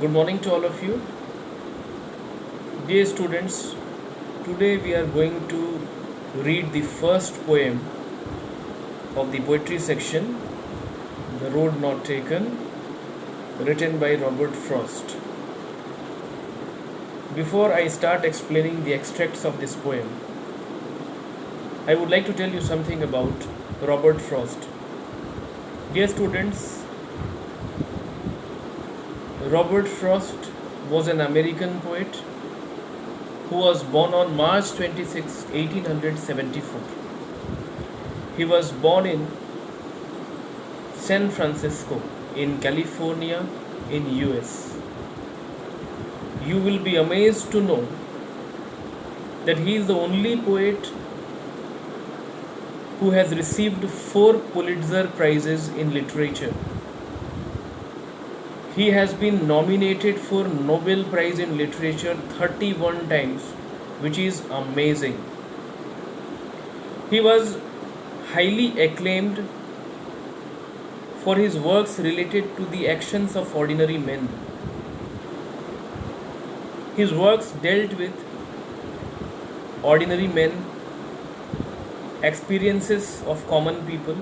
Good morning to all of you. Dear students, today we are going to read the first poem of the poetry section, The Road Not Taken, written by Robert Frost. Before I start explaining the extracts of this poem, I would like to tell you something about Robert Frost. Dear students, Robert Frost was an American poet who was born on March 26, 1874. He was born in San Francisco in California in US. You will be amazed to know that he is the only poet who has received 4 Pulitzer Prizes in literature. He has been nominated for Nobel Prize in Literature 31 times, which is amazing. He was highly acclaimed for his works related to the actions of ordinary men. His works dealt with ordinary men, experiences of common people,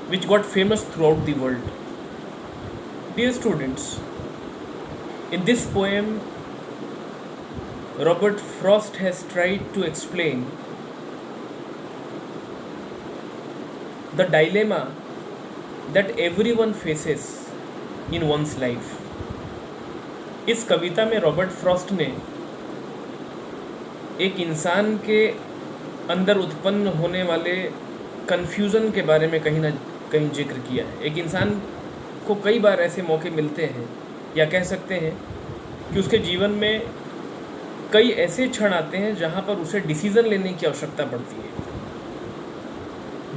which got famous throughout the world. Dear students, in this poem, Robert Frost has tried to explain the dilemma that everyone faces in one's life. इस कविता में Robert Frost ने एक इंसान के अंदर उत्पन्न होने वाले कन्फ्यूज़न के बारे में कहीं ना कहीं जिक्र किया है। एक इंसान को कई बार ऐसे मौके मिलते हैं, या कह सकते हैं कि उसके जीवन में कई ऐसे क्षण आते हैं जहाँ पर उसे डिसीज़न लेने की आवश्यकता पड़ती है।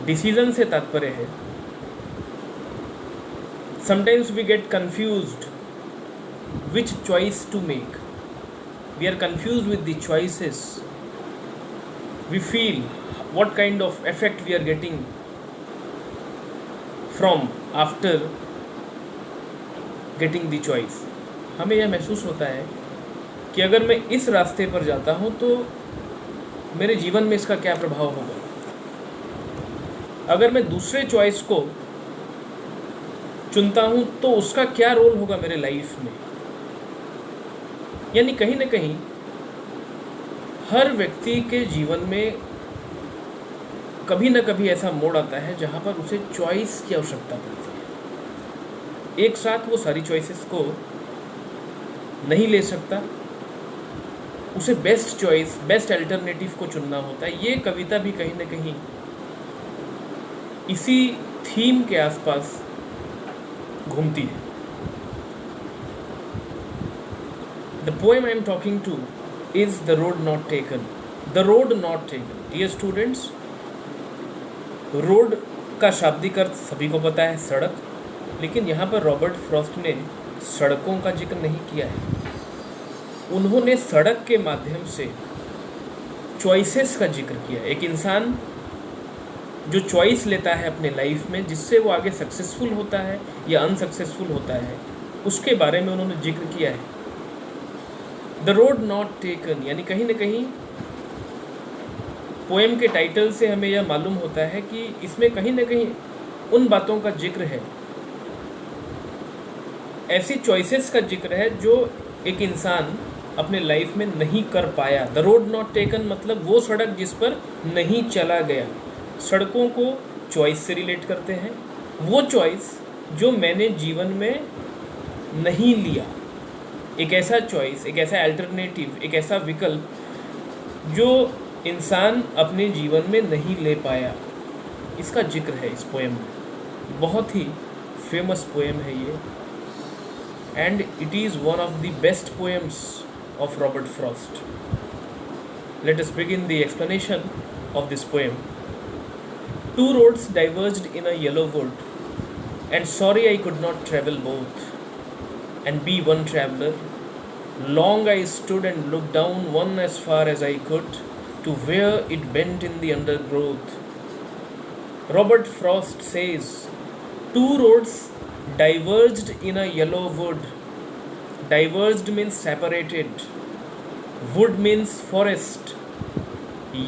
डिसीज़न से तात्पर्य है sometimes we get confused which choice to make. We are confused with the choices. We feel what kind of effect we are getting from after getting the choice. हमें यह महसूस होता है कि अगर मैं इस रास्ते पर जाता हूँ तो मेरे जीवन में इसका क्या प्रभाव होगा, अगर मैं दूसरे चॉइस को चुनता हूँ तो उसका क्या रोल होगा मेरे लाइफ में। यानी कहीं ना कहीं हर व्यक्ति के जीवन में कभी ना कभी ऐसा मोड़ आता है जहाँ पर उसे चॉइस की आवश्यकता पड़ती है। एक साथ वो सारी चॉइसेस को नहीं ले सकता, उसे बेस्ट चॉइस, बेस्ट अल्टरनेटिव को चुनना होता है। ये कविता भी कहीं ना कहीं इसी थीम के आसपास घूमती है। The poem I am talking to is The Road Not Taken. The Road Not Taken. Dear students, road का शाब्दिक अर्थ सभी को पता है, सड़क। लेकिन यहाँ पर रॉबर्ट फ्रॉस्ट ने सड़कों का जिक्र नहीं किया है। उन्होंने सड़क के माध्यम से चॉइसेस का जिक्र किया। एक इंसान जो चॉइस लेता है अपने लाइफ में, जिससे वो आगे सक्सेसफुल होता है या अनसक्सेसफुल होता है, उसके बारे में उन्होंने जिक्र किया है। द रोड नॉट टेकन, यानी कहीं ना कहीं पोएम के टाइटल से हमें यह मालूम होता है कि इसमें कहीं ना कहीं उन बातों का जिक्र है, ऐसी चॉइसेस का जिक्र है जो एक इंसान अपने लाइफ में नहीं कर पाया। द रोड नॉट टेकन मतलब वो सड़क जिस पर नहीं चला गया। सड़कों को चॉइस से रिलेट करते हैं, वो चॉइस जो मैंने जीवन में नहीं लिया। एक ऐसा चॉइस, एक ऐसा अल्टरनेटिव, एक ऐसा विकल्प जो इंसान अपने जीवन में नहीं ले पाया, इसका जिक्र है इस पोएम में। बहुत ही फेमस पोएम है ये, and it is one of the best poems of Robert Frost. Let us begin the explanation of this poem. Two roads diverged in a yellow wood, and sorry I could not travel both, and be one traveller. Long I stood and looked down one as far as I could, to where it bent in the undergrowth. Robert Frost says Two roads diverged in a yellow wood. Diverged means separated. Wood means forest.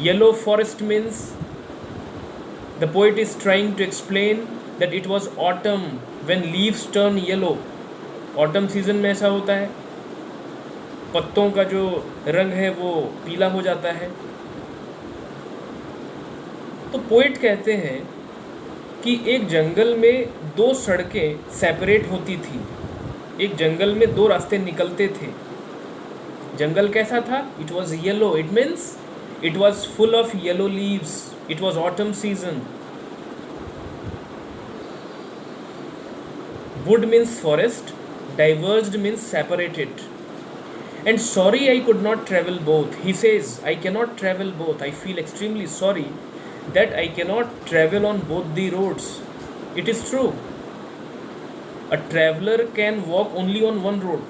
Yellow forest means the poet is trying to explain that it was autumn when leaves turn yellow. Autumn season में ऐसा होता है, पत्तों का जो रंग है वो पीला हो जाता है। तो पोइट कहते हैं कि एक जंगल में दो सड़कें सेपरेट होती थी, एक जंगल में दो रास्ते निकलते थे। जंगल कैसा था? It was yellow, it means it was full of yellow leaves, it was autumn season. Would means forest, diverged means separated. And sorry I could not travel both. He says, I cannot travel both. I feel extremely sorry that I cannot travel on both the roads. It is true. A traveler can walk only on one road.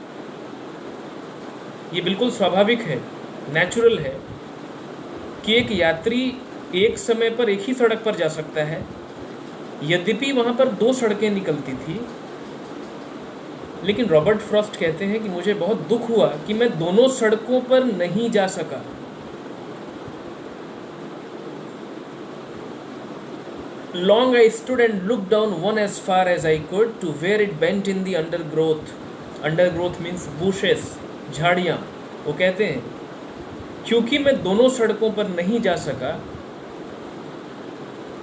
ये बिल्कुल स्वाभाविक है, natural है कि एक यात्री एक समय पर एक ही सड़क पर जा सकता है। यद्यपि वहाँ पर दो सड़कें निकलती थी, लेकिन रॉबर्ट फ्रॉस्ट कहते हैं कि मुझे बहुत दुख हुआ कि मैं दोनों सड़कों पर नहीं जा सका। Long I stood and looked down one as far as I could to where it bent in the undergrowth. Undergrowth means bushes, झाड़ियाँ। वो कहते हैं क्योंकि मैं दोनों सड़कों पर नहीं जा सका,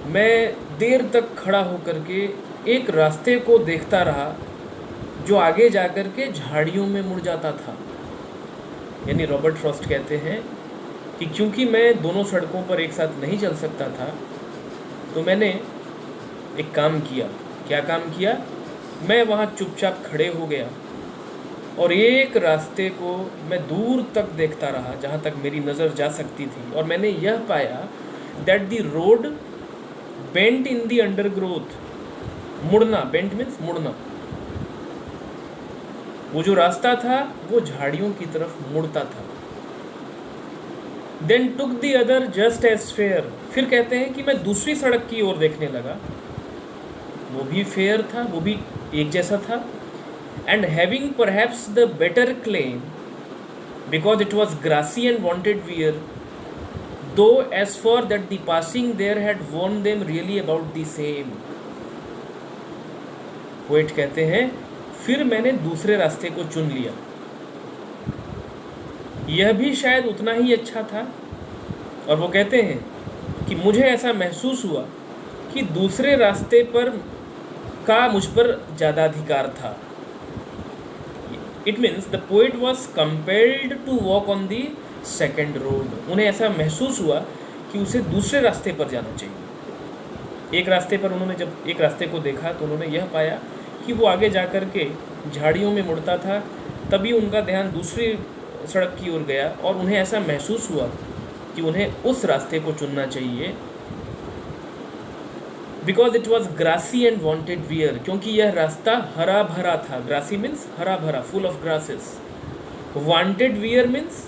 मैं देर तक खड़ा होकर के एक रास्ते को देखता रहा जो आगे जाकर के झाड़ियों में मुड़ जाता था। यानी रॉबर्ट फ्रॉस्ट कहते हैं कि क्योंकि मैं दोनों सड़कों पर एक साथ नहीं चल सकता था, तो मैंने एक काम किया। क्या काम किया? मैं वहाँ चुपचाप खड़े हो गया और एक रास्ते को मैं दूर तक देखता रहा जहाँ तक मेरी नज़र जा सकती थी, और मैंने यह पाया that the road bent in the undergrowth. मुड़ना, बेंट मीन्स मुड़ना। वो जो रास्ता था वो झाड़ियों की तरफ मुड़ता था। Then took the other just as fair. फिर कहते हैं कि मैं दूसरी सड़क की ओर देखने लगा, वो भी फेयर था, वो भी एक जैसा था। And having perhaps the better claim because it was grassy and wanted wear, though as for that the passing there had worn them really about the same. Poet कहते हैं फिर मैंने दूसरे रास्ते को चुन लिया, यह भी शायद उतना ही अच्छा था। और वो कहते हैं कि मुझे ऐसा महसूस हुआ कि दूसरे रास्ते पर का मुझ पर ज़्यादा अधिकार था। It means the poet was compelled to walk on the second road. उन्हें ऐसा महसूस हुआ कि उसे दूसरे रास्ते पर जाना चाहिए। एक रास्ते पर उन्होंने जब एक रास्ते को देखा तो उन्होंने यह पाया कि वो आगे जा कर के झाड़ियों में मुड़ता था, तभी उनका ध्यान दूसरी सड़क की ओर गया और उन्हें ऐसा महसूस हुआ कि उन्हें उस रास्ते को चुनना चाहिए। Because it was grassy and wanted wear, क्योंकि यह रास्ता हरा भरा था। ग्रासी मीन्स हरा भरा, full of grasses. Wanted wear means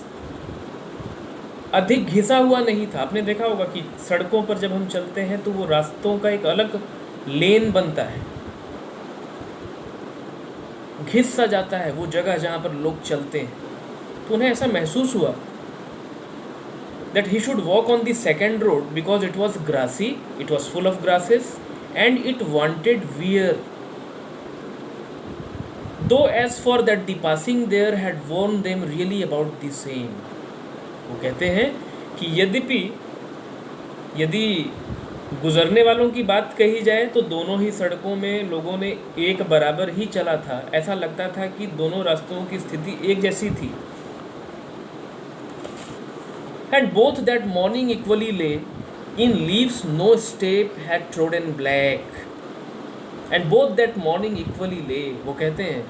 अधिक घिसा हुआ नहीं था। आपने देखा होगा कि सड़कों पर जब हम चलते हैं तो वो रास्तों का एक अलग लेन बनता है, घिस सा जाता है वो जगह जहाँ पर लोग चलते हैं। तो उन्हें ऐसा महसूस हुआ that he should walk on the second road because it was grassy, it was full of grasses and it wanted wear. Though as for that the passing there had warned them really about the same. वो कहते हैं कि यदि गुजरने वालों की बात कही जाए तो दोनों ही सड़कों में लोगों ने एक बराबर ही चला था। ऐसा लगता था कि दोनों रास्तों की स्थिति एक जैसी थी। And both that morning equally lay in leaves no step had trodden black. And both that morning equally lay. वो कहते हैं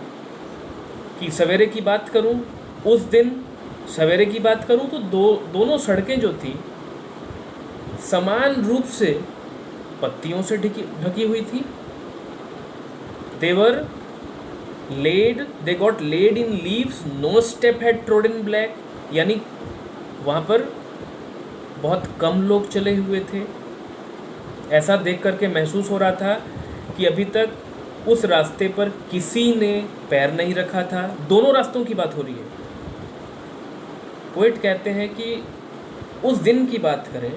कि सवेरे की बात करूं, उस दिन सवेरे की बात करूं तो दोनों सड़कें जो थी समान रूप से पत्तियों से ढकी हुई थी। they got laid in leaves, no step had trodden black. यानी वहाँ पर बहुत कम लोग चले हुए थे। ऐसा देख करके महसूस हो रहा था कि अभी तक उस रास्ते पर किसी ने पैर नहीं रखा था। दोनों रास्तों की बात हो रही है। पोएट कहते हैं कि उस दिन की बात करें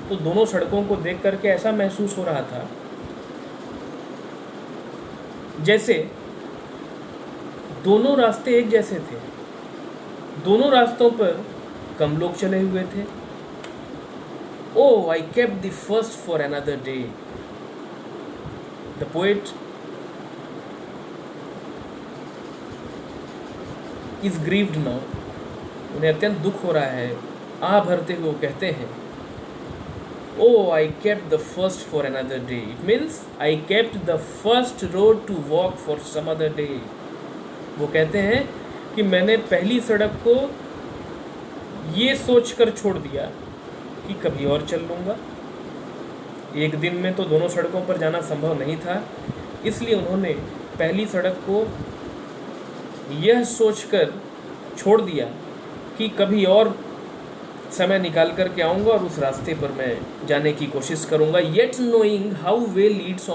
तो दोनों सड़कों को देख करके ऐसा महसूस हो रहा था जैसे दोनों रास्ते एक जैसे थे। दोनों रास्तों पर कम लोग चले हुए थे। Oh, I kept the first for another day. The poet is grieved now. उन्हें अत्यंत दुख हो रहा है। आह भरते हुए वो कहते हैं, Oh, I kept the first for another day. It means I kept the first road to walk for some other day. वो कहते हैं कि मैंने पहली सड़क को ये सोचकर छोड़ दिया कि कभी और चल लूँगा। एक दिन में तो दोनों सड़कों पर जाना संभव नहीं था, इसलिए उन्होंने पहली सड़क को यह सोचकर छोड़ दिया कि कभी और समय निकाल कर के आऊँगा और उस रास्ते पर मैं जाने की कोशिश करूँगा। Yet knowing how way leads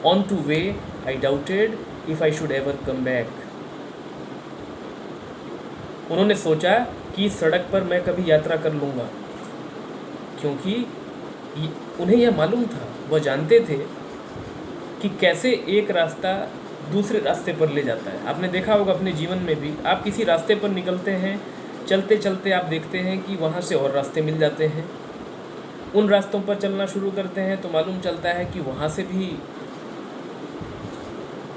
on to way, I doubted if I should ever come back. उन्होंने सोचा कि इस सड़क पर मैं कभी यात्रा कर लूँगा, क्योंकि उन्हें यह मालूम था, वह जानते थे कि कैसे एक रास्ता दूसरे रास्ते पर ले जाता है। आपने देखा होगा अपने जीवन में भी, आप किसी रास्ते पर निकलते हैं, चलते चलते आप देखते हैं कि वहाँ से और रास्ते मिल जाते हैं। उन रास्तों पर चलना शुरू करते हैं तो मालूम चलता है कि वहाँ से भी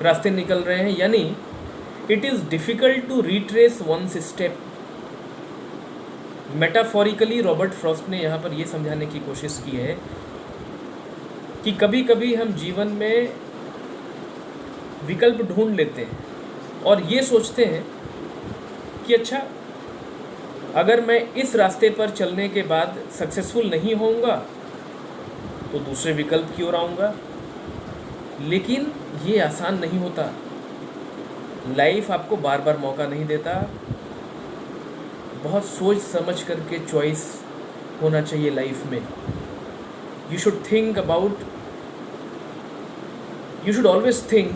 रास्ते निकल रहे हैं। यानी it is difficult to retrace one's step. Metaphorically Robert Frost ने यहाँ पर ये समझाने की कोशिश की है कि कभी कभी हम जीवन में विकल्प ढूंढ लेते हैं और ये सोचते हैं कि अच्छा, अगर मैं इस रास्ते पर चलने के बाद सक्सेसफुल नहीं होऊंगा तो दूसरे विकल्प की ओर आऊँगा। लेकिन ये आसान नहीं होता। लाइफ आपको बार बार मौका नहीं देता। बहुत सोच समझ करके चॉइस होना चाहिए लाइफ में। You should think about, you should always think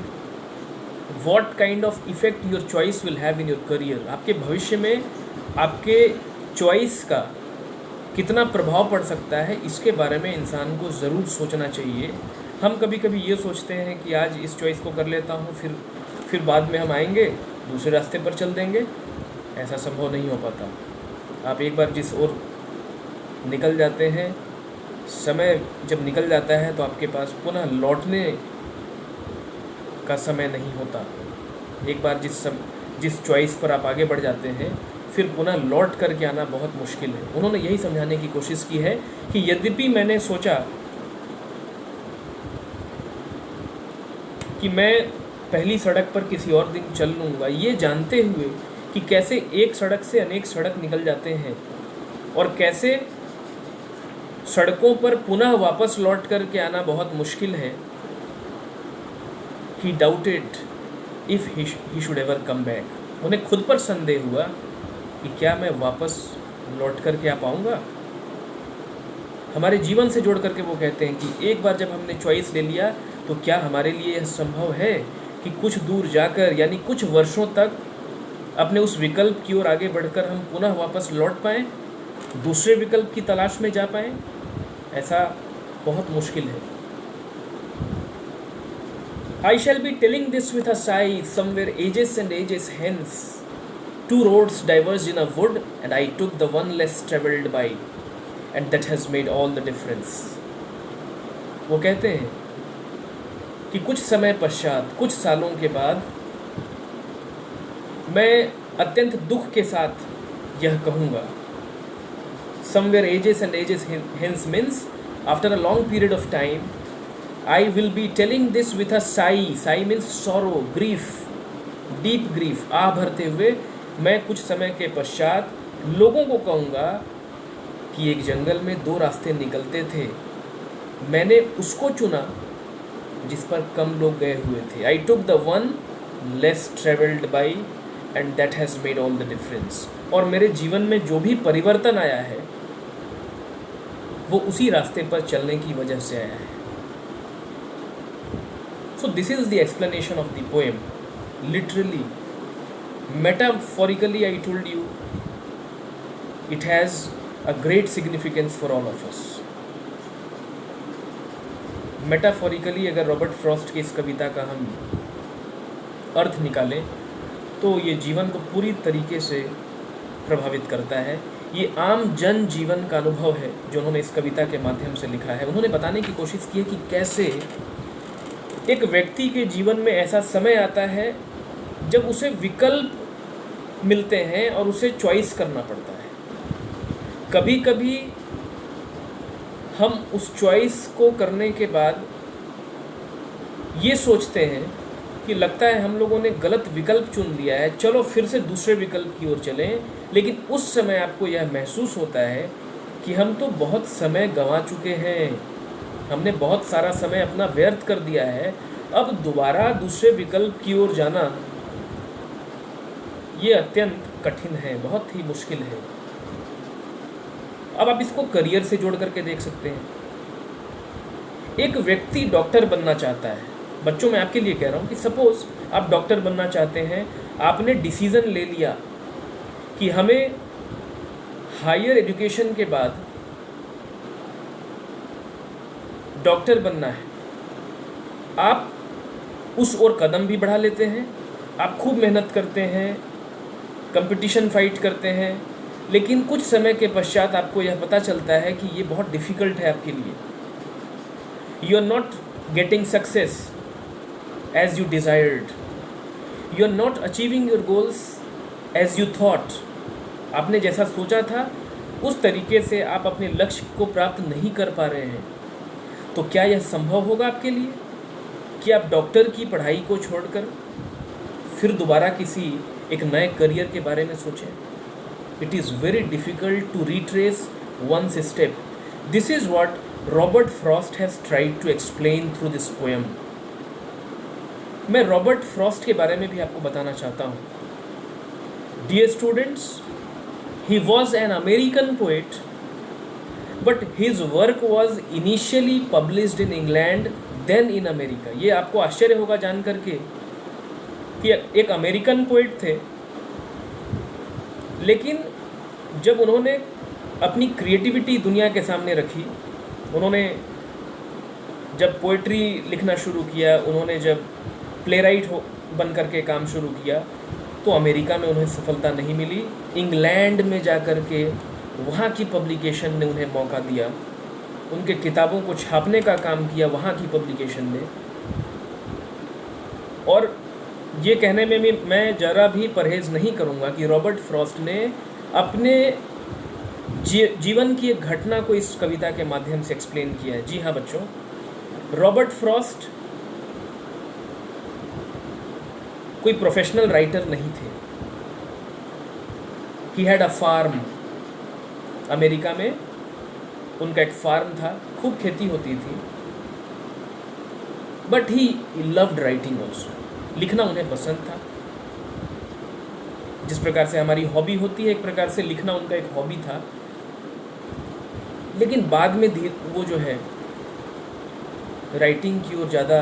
what kind of effect your choice will have in your career. आपके भविष्य में आपके चॉइस का कितना प्रभाव पड़ सकता है, इसके बारे में इंसान को ज़रूर सोचना चाहिए। हम कभी कभी ये सोचते हैं कि आज इस चॉइस को कर लेता हूँ, फिर बाद में हम आएंगे दूसरे रास्ते पर चल देंगे। ऐसा संभव नहीं हो पाता। आप एक बार जिस ओर निकल जाते हैं, समय जब निकल जाता है तो आपके पास पुनः लौटने का समय नहीं होता। एक बार जिस चॉइस पर आप आगे बढ़ जाते हैं, फिर पुनः लौट करके आना बहुत मुश्किल है। उन्होंने यही समझाने की कोशिश की है कि यद्यपि मैंने सोचा कि मैं पहली सड़क पर किसी और दिन चल लूँगा, ये जानते हुए कि कैसे एक सड़क से अनेक सड़क निकल जाते हैं और कैसे सड़कों पर पुनः वापस लौट करके आना बहुत मुश्किल है, he doubted if he should ever come back. उन्हें खुद पर संदेह हुआ कि क्या मैं वापस लौट करके आ पाऊँगा। हमारे जीवन से जोड़ करके वो कहते हैं कि एक बार जब हमने चॉइस ले लिया तो क्या हमारे लिए यह संभव है कि कुछ दूर जाकर, यानी कुछ वर्षों तक अपने उस विकल्प की ओर आगे बढ़कर हम पुनः वापस लौट पाएँ, दूसरे विकल्प की तलाश में जा पाएँ। ऐसा बहुत मुश्किल है। I shall be telling this with a sigh, somewhere ages and ages hence. Two roads diverged in a wood, and I took the one less travelled by, and that has made all the difference. वो कहते हैं कि कुछ समय पश्चात, कुछ सालों के बाद, मैं अत्यंत दुख के साथ यह कहूँगा। Somewhere ages and ages hence means after a long period of time, I will be telling this with a sigh. Sigh means sorrow, grief, deep grief. आह भरते हुए मैं कुछ समय के पश्चात लोगों को कहूँगा कि एक जंगल में दो रास्ते निकलते थे, मैंने उसको चुना जिस पर कम लोग गए हुए थे। I took the one less travelled by, and that has made all the difference. और मेरे जीवन में जो भी परिवर्तन आया है वो उसी रास्ते पर चलने की वजह से आया है। So this is the explanation of the poem. Literally, metaphorically, I told you, it has a great significance for all of us. Metaphorically अगर रॉबर्ट फ्रॉस्ट की इस कविता का हम अर्थ निकालें तो ये जीवन को पूरी तरीके से प्रभावित करता है। ये आम जन जीवन का अनुभव है जो उन्होंने इस कविता के माध्यम से लिखा है। उन्होंने बताने की कोशिश की है कि कैसे एक व्यक्ति के जीवन में ऐसा समय आता है जब उसे विकल्प मिलते हैं और उसे चॉइस करना पड़ता है। कभी कभी हम उस चॉइस को करने के बाद ये सोचते हैं कि लगता है हम लोगों ने गलत विकल्प चुन लिया है, चलो फिर से दूसरे विकल्प की ओर चलें। लेकिन उस समय आपको यह महसूस होता है कि हम तो बहुत समय गंवा चुके हैं, हमने बहुत सारा समय अपना व्यर्थ कर दिया है। अब दोबारा दूसरे विकल्प की ओर जाना ये अत्यंत कठिन है, बहुत ही मुश्किल है। अब आप इसको करियर से जोड़ करके देख सकते हैं। एक व्यक्ति डॉक्टर बनना चाहता है। बच्चों, मैं आपके लिए कह रहा हूँ कि सपोज आप डॉक्टर बनना चाहते हैं, आपने डिसीज़न ले लिया कि हमें हायर एजुकेशन के बाद डॉक्टर बनना है। आप उस ओर कदम भी बढ़ा लेते हैं, आप खूब मेहनत करते हैं, कंपटीशन फाइट करते हैं, लेकिन कुछ समय के पश्चात आपको यह पता चलता है कि ये बहुत डिफ़िकल्ट है आपके लिए। You are not getting success as you desired, you are not achieving your goals as you thought. आपने जैसा सोचा था उस तरीके से आप अपने लक्ष्य को प्राप्त नहीं कर पा रहे हैं। तो क्या यह संभव होगा आपके लिए कि आप डॉक्टर की पढ़ाई को छोड़कर फिर दोबारा किसी एक नए करियर के बारे में सोचें? It is very difficult to retrace one's step. This is what Robert Frost has tried to explain through this poem. मैं रॉबर्ट फ्रॉस्ट के बारे में भी आपको बताना चाहता हूँ। Dear students, he was an American poet, but his work was initially published in England, then in America. ये आपको आश्चर्य होगा जान करके कि एक अमेरिकन पोइट थे, लेकिन जब उन्होंने अपनी क्रिएटिविटी दुनिया के सामने रखी, उन्होंने जब पोइट्री लिखना शुरू किया, उन्होंने जब प्लेराइट बन करके काम शुरू किया, तो अमेरिका में उन्हें सफलता नहीं मिली। इंग्लैंड में जा कर के वहाँ की पब्लिकेशन ने उन्हें मौका दिया, उनके किताबों को छापने का काम किया वहाँ की पब्लिकेशन ने। और ये कहने में भी मैं ज़रा भी परहेज़ नहीं करूँगा कि रॉबर्ट फ्रॉस्ट ने अपने जीवन की एक घटना को इस कविता के माध्यम से एक्सप्लेन किया है। जी हाँ बच्चों, रॉबर्ट फ्रॉस्ट कोई प्रोफेशनल राइटर नहीं थे। He had a farm. America में उनका एक फार्म था, खूब खेती होती थी। But he loved writing also. लिखना उन्हें पसंद था। जिस प्रकार से हमारी हॉबी होती है, एक प्रकार से लिखना उनका एक हॉबी था। लेकिन बाद में वो जो है राइटिंग की ओर ज़्यादा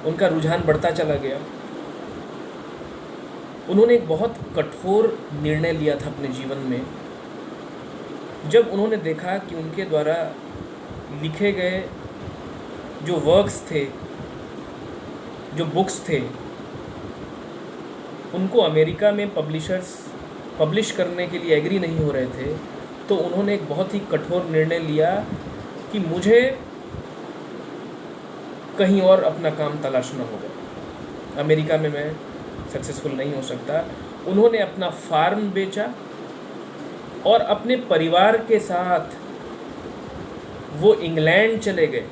उनका रुझान बढ़ता चला गया। उन्होंने एक बहुत कठोर निर्णय लिया था अपने जीवन में, जब उन्होंने देखा कि उनके द्वारा लिखे गए जो वर्क्स थे, जो बुक्स थे, उनको अमेरिका में पब्लिशर्स पब्लिश करने के लिए एग्री नहीं हो रहे थे। तो उन्होंने एक बहुत ही कठोर निर्णय लिया कि मुझे कहीं और अपना काम तलाशना होगा, अमेरिका में मैं सक्सेसफुल नहीं हो सकता। उन्होंने अपना फार्म बेचा और अपने परिवार के साथ वो इंग्लैंड चले गए,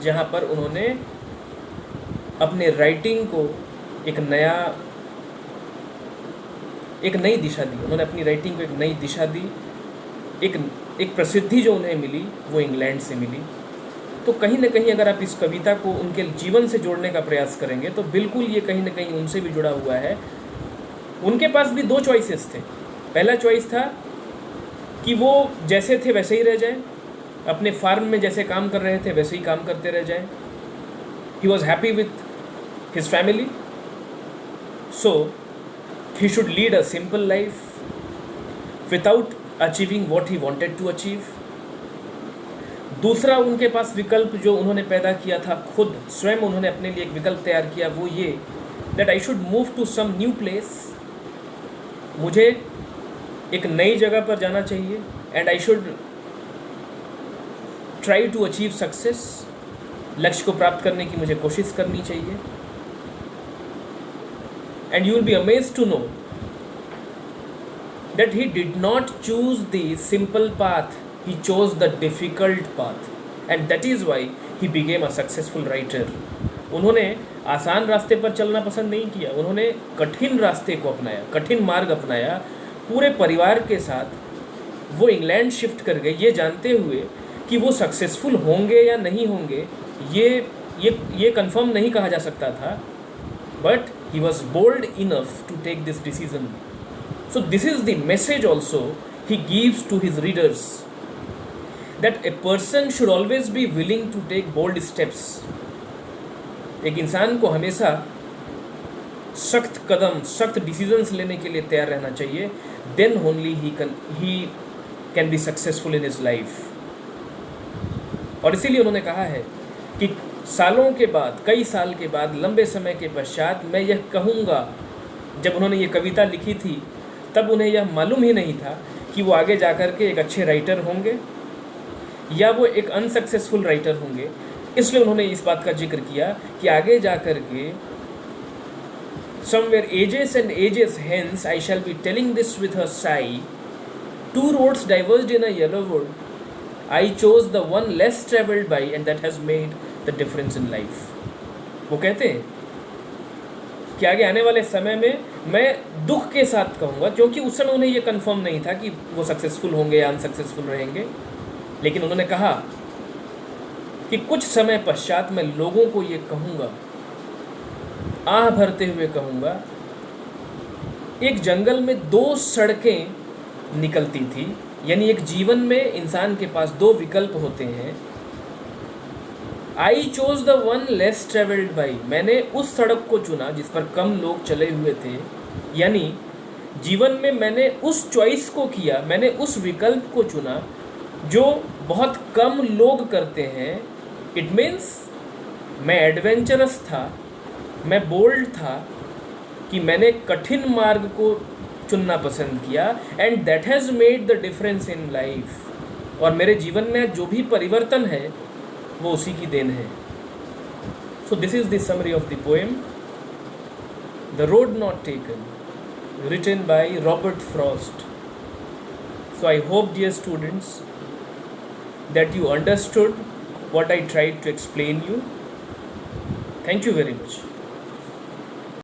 जहाँ पर उन्होंने अपने राइटिंग को एक नई दिशा दी। उन्होंने अपनी राइटिंग को एक नई दिशा दी। एक प्रसिद्धि जो उन्हें मिली वो इंग्लैंड से मिली। तो कहीं ना कहीं अगर आप इस कविता को उनके जीवन से जोड़ने का प्रयास करेंगे तो बिल्कुल ये कहीं ना कहीं उनसे भी जुड़ा हुआ है। उनके पास भी दो चॉइसेस थे। पहला चॉइस था कि वो जैसे थे वैसे ही रह जाएं, अपने फार्म में जैसे काम कर रहे थे वैसे ही काम करते रह जाएं। he was happy with his family, so he should lead a simple life without achieving what he wanted to achieve. दूसरा उनके पास विकल्प जो उन्होंने पैदा किया था, खुद स्वयं उन्होंने अपने लिए एक विकल्प तैयार किया, वो ये that I should move to some new place, मुझे एक नई जगह पर जाना चाहिए, and I should try to achieve success, लक्ष्य को प्राप्त करने की मुझे कोशिश करनी चाहिए. And you will be amazed to know that he did not choose the simple path, he chose the difficult path, and that is why he became a successful writer. उन्होंने आसान रास्ते पर चलना पसंद नहीं किया, उन्होंने कठिन रास्ते को अपनाया, कठिन मार्ग अपनाया. पूरे परिवार के साथ वो इंग्लैंड शिफ्ट कर गए, ये जानते हुए कि वो सक्सेसफुल होंगे या नहीं होंगे ये कंफर्म नहीं कहा जा सकता था, but he was bold enough to take this decision. So this is the message also he gives to his readers, that a person should always be willing to take bold steps. एक इंसान को हमेशा सख्त कदम, सख्त decisions लेने के लिए तैयार रहना चाहिए. then only he can be successful in his life. और इसीलिए उन्होंने कहा है कि सालों के बाद, कई साल के बाद, लंबे समय के पश्चात मैं यह कहूँगा. जब उन्होंने ये कविता लिखी थी तब उन्हें यह मालूम ही नहीं था कि वो आगे जाकर के एक अच्छे राइटर होंगे या वो एक अनसक्सेसफुल राइटर होंगे. इसलिए उन्होंने इस बात का जिक्र किया कि आगे जाकर के somewhere ages and ages hence I shall be telling this with a sigh, two roads diverged in a yellow wood, I chose the one less traveled by and that has made the difference in life. वो कहते हैं कि आगे आने वाले समय में मैं दुख के साथ कहूँगा, क्योंकि उस समय उन्हें ये कंफर्म नहीं था कि वो सक्सेसफुल होंगे या अनसक्सेसफुल रहेंगे. लेकिन उन्होंने कहा कि कुछ समय पश्चात मैं लोगों को ये कहूँगा, आह भरते हुए कहूँगा, एक जंगल में दो सड़कें निकलती थी. यानी एक जीवन में इंसान के पास दो विकल्प होते हैं. I chose the one less travelled by, मैंने उस सड़क को चुना जिस पर कम लोग चले हुए थे. यानी जीवन में मैंने उस चॉइस को किया, मैंने उस विकल्प को चुना जो बहुत कम लोग करते हैं. इट मीन्स मैं एडवेंचरस था, मैं बोल्ड था कि मैंने कठिन मार्ग को चुनना पसंद किया, and that has made the difference in life. और मेरे जीवन में जो भी परिवर्तन है वो उसी की देन है. सो this is the summary of the poem the road not taken, written by Robert Frost. So I hope, dear students, that you understood what I tried to explain you. Thank you very much.